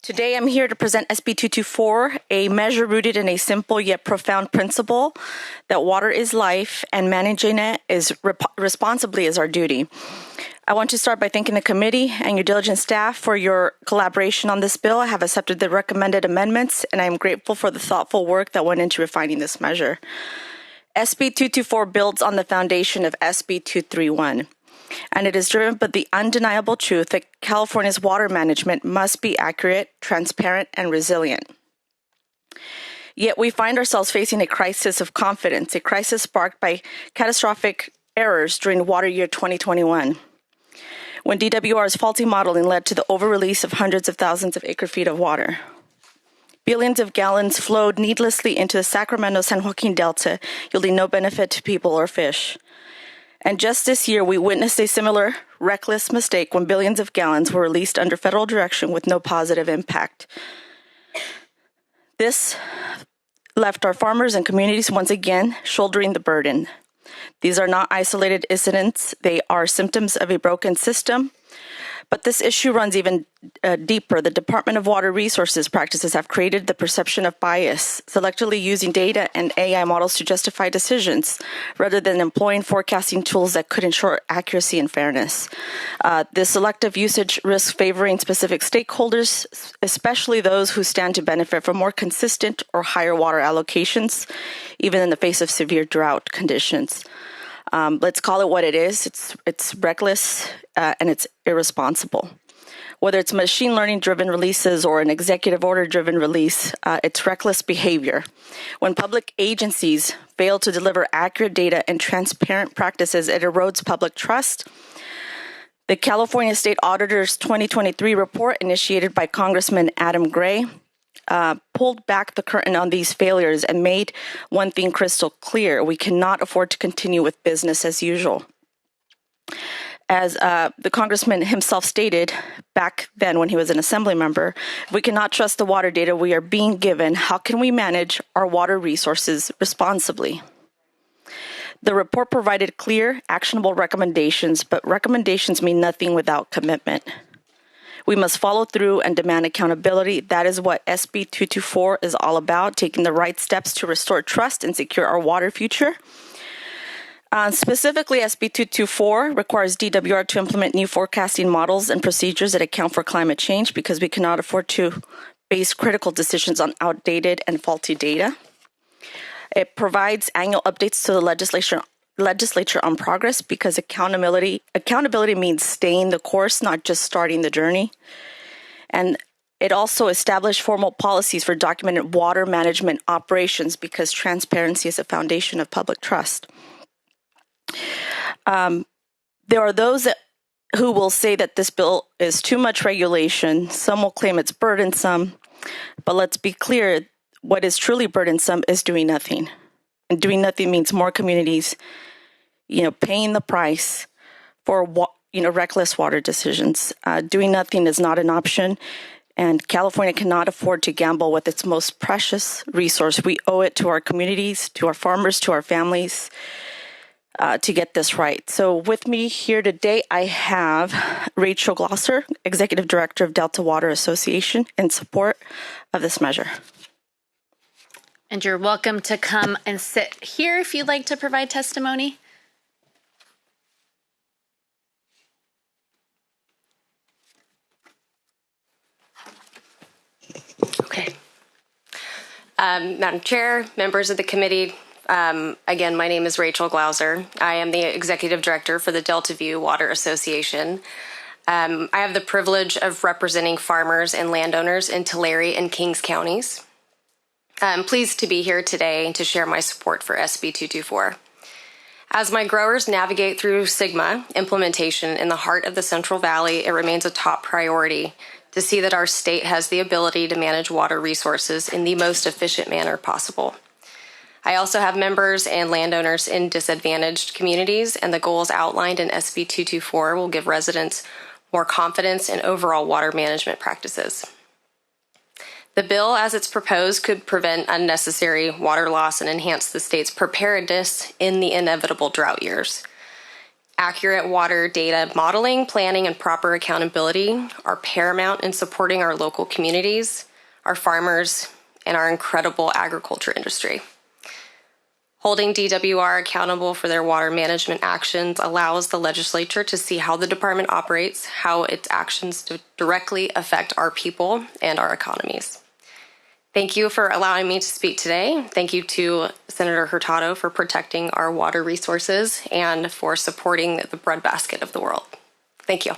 Today I'm here to present SB 224, a measure rooted in a simple yet profound principle that water is life and managing it responsibly is our duty. I want to start by thanking the committee and your diligent staff for your collaboration on this bill. I have accepted the recommended amendments, and I am grateful for the thoughtful work that went into refining this measure. SB 224 builds on the foundation of SB 231. And it is driven by the undeniable truth that California's water management must be accurate, transparent, and resilient. Yet we find ourselves facing a crisis of confidence, a crisis sparked by catastrophic errors during water year 2021, when DWR's faulty modeling led to the over-release of hundreds of thousands of acre-feet of water. Billions of gallons flowed needlessly into the Sacramento-San Joaquin Delta, yielding no benefit to people or fish. And just this year, we witnessed a similar reckless mistake when billions of gallons were released under federal direction with no positive impact. This left our farmers and communities once again shouldering the burden. These are not isolated incidents. They are symptoms of a broken system. But this issue runs even deeper. The Department of Water Resources practices have created the perception of bias, selectively using data and AI models to justify decisions, rather than employing forecasting tools that could ensure accuracy and fairness. This selective usage risks favoring specific stakeholders, especially those who stand to benefit from more consistent or higher water allocations, even in the face of severe drought conditions. Let's call it what it is. It's reckless and it's irresponsible. Whether it's machine learning-driven releases or an executive order-driven release, it's reckless behavior. When public agencies fail to deliver accurate data and transparent practices, it erodes public trust. The California State Auditor's 2023 report, initiated by Congressman Adam Gray, pulled back the curtain on these failures and made one thing crystal clear: we cannot afford to continue with business as usual. As the congressman himself stated back then when he was an assembly member, if we cannot trust the water data we are being given, how can we manage our water resources responsibly? The report provided clear, actionable recommendations, but recommendations mean nothing without commitment. We must follow through and demand accountability. That is what SB 224 is all about, taking the right steps to restore trust and secure our water future. Specifically, SB 224 requires DWR to implement new forecasting models and procedures that account for climate change, because we cannot afford to base critical decisions on outdated and faulty data. It provides annual updates to the legislature on progress, because accountability means staying the course, not just starting the journey. And it also established formal policies for documented water management operations, because transparency is a foundation of public trust. There are those who will say that this bill is too much regulation. Some will claim it's burdensome, but let's be clear, what is truly burdensome is doing nothing. And doing nothing means more communities paying the price for reckless water decisions. Doing nothing is not an option, and California cannot afford to gamble with its most precious resource. We owe it to our communities, to our farmers, to our families, to get this right. So with me here today, I have Rachel Glosser, Executive Director of Delta Water Association, in support of this measure. And you're welcome to come and sit here if you'd like to provide testimony. Okay. Madam Chair, members of the committee, again, my name is Rachel Glauser. I am the Executive Director for the Delta View Water Association. I have the privilege of representing farmers and landowners in Tulare and Kings counties. I'm pleased to be here today to share my support for SB 224. As my growers navigate through SGMA implementation in the heart of the Central Valley, it remains a top priority to see that our state has the ability to manage water resources in the most efficient manner possible. I also have members and landowners in disadvantaged communities, and the goals outlined in SB 224 will give residents more confidence in overall water management practices. The bill, as it's proposed, could prevent unnecessary water loss and enhance the state's preparedness in the inevitable drought years. Accurate water data modeling, planning, and proper accountability are paramount in supporting our local communities, our farmers, and our incredible agriculture industry. Holding DWR accountable for their water management actions allows the legislature to see how the department operates, how its actions directly affect our people and our economies. Thank you for allowing me to speak today. Thank you to Senator Hurtado for protecting our water resources and for supporting the breadbasket of the world. Thank you.